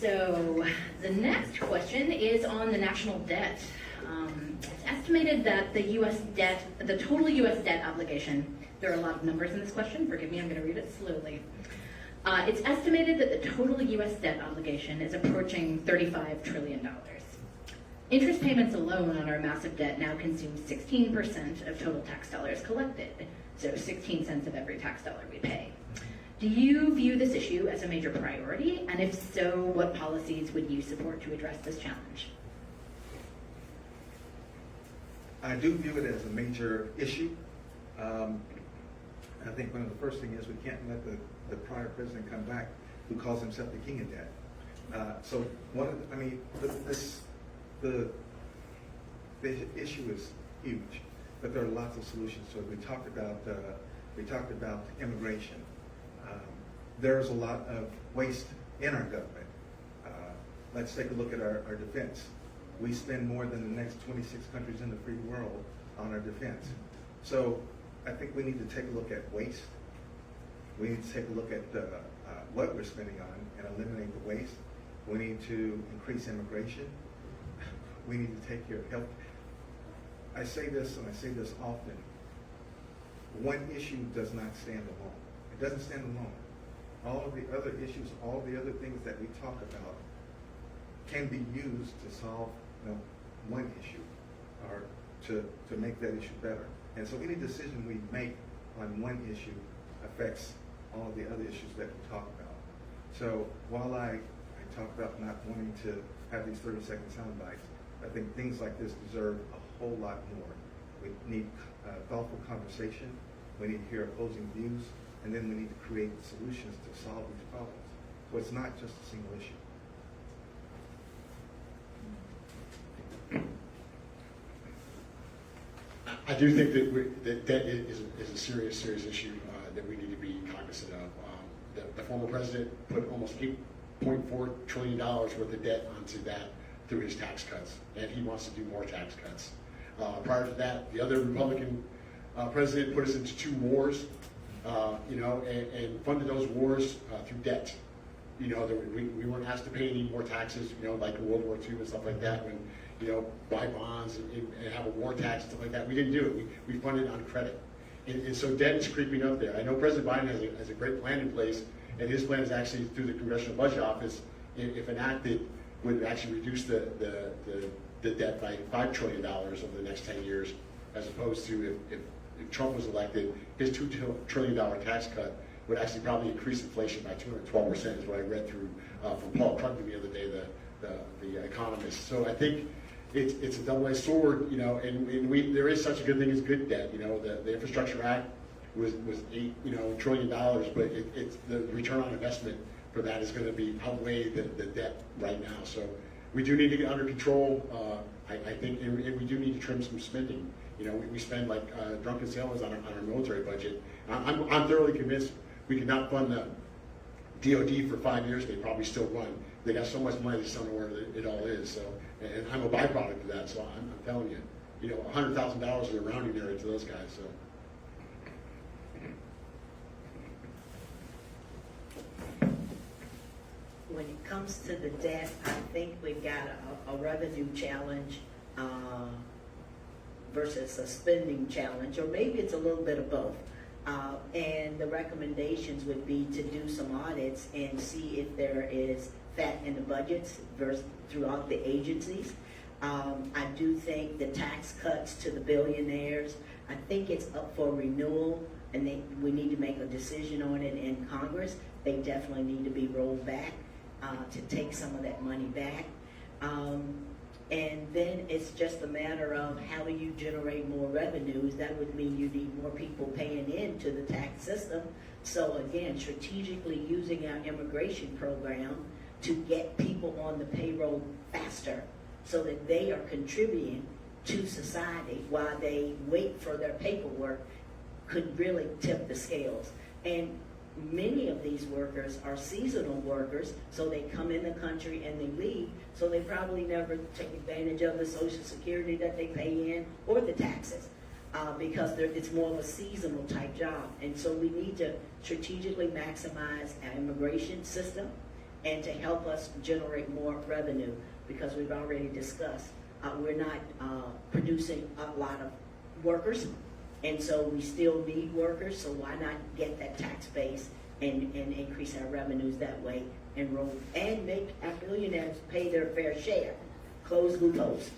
So the next question is on the national debt. It's estimated that the U.S. debt, the total U.S. debt obligation, there are a lot of numbers in this question, forgive me, I'm going to read it slowly. It's estimated that the total U.S. debt obligation is approaching $35 trillion. Interest payments alone on our massive debt now consume 16% of total tax dollars collected, so 16 cents of every tax dollar we pay. Do you view this issue as a major priority? And if so, what policies would you support to address this challenge? I do view it as a major issue. I think one of the first things is we can't let the prior president come back who calls himself the king of debt. So one of the issue is huge, but there are lots of solutions. So we talked about immigration. There's a lot of waste in our government. Let's take a look at our defense. We spend more than the next 26 countries in the free world on our defense. So I think we need to take a look at waste. We need to take a look at what we're spending on and eliminate the waste. We need to increase immigration. We need to take care of health. I say this, and I say this often. One issue does not stand alone. It doesn't stand alone. All of the other issues, all the other things that we talk about can be used to solve one issue or to make that issue better. And so any decision we make on one issue affects all of the other issues that we talk about. So while I talk about not wanting to have these 30-second sound bites, I think things like this deserve a whole lot more. We need thoughtful conversation. We need to hear opposing views, and then we need to create solutions to solve these problems. So it's not just a single issue. I do think that debt is a serious issue that we need to be cognizant of. The former president put almost $8.4 trillion worth of debt onto that through his tax cuts, and he wants to do more tax cuts. Prior to that, the other Republican president put us into 2 wars, and funded those wars through debt. We weren't asked to pay any more taxes, like in World War II and stuff like that, when, buy bonds and have a war tax and stuff like that. We didn't do it. We funded on credit. And so debt is creeping up there. I know President Biden has a great plan in place, and his plan is actually through the Congressional Budget Office, if enacted, would actually reduce the debt by $5 trillion over the next 10 years, as opposed to if Trump was elected, his $2 trillion tax cut would actually probably increase inflation by 212%, is what I read through from Paul Krugman the other day, the economist. So I think it's a double-edged sword, and there is such a good thing as good debt. The Infrastructure Act was $8 trillion, but it's the return on investment for that is going to be outweigh the debt right now. So we do need to get under control. I think, and we do need to trim some spending. We spend like drunken sailors on our military budget. I'm thoroughly convinced we could not fund the DOD for 5 years. They probably still run. They got so much money, they don't know where it all is. So, and I'm a byproduct of that. So I'm telling you, $100,000 is a rounding area to those guys. So. When it comes to the debt, I think we've got a revenue challenge versus a spending challenge, or maybe it's a little bit of both. And the recommendations would be to do some audits and see if there is fat in the budgets throughout the agencies. I do think the tax cuts to the billionaires, I think it's up for renewal, and we need to make a decision on it in Congress. They definitely need to be rolled back to take some of that money back. And then it's just a matter of how do you generate more revenues. That would mean you need more people paying into the tax system. So again, strategically using our immigration program to get people on the payroll faster so that they are contributing to society while they wait for their paperwork could really tip the scales. And many of these workers are seasonal workers, so they come in the country and they leave, so they probably never take advantage of the Social Security that they pay in or the taxes because it's more of a seasonal type job. And so we need to strategically maximize our immigration system and to help us generate more revenue, because we've already discussed, we're not producing a lot of workers, and so we still need workers, so why not get that tax base and increase our revenues that way, and make our billionaires pay their fair share, close loopholes.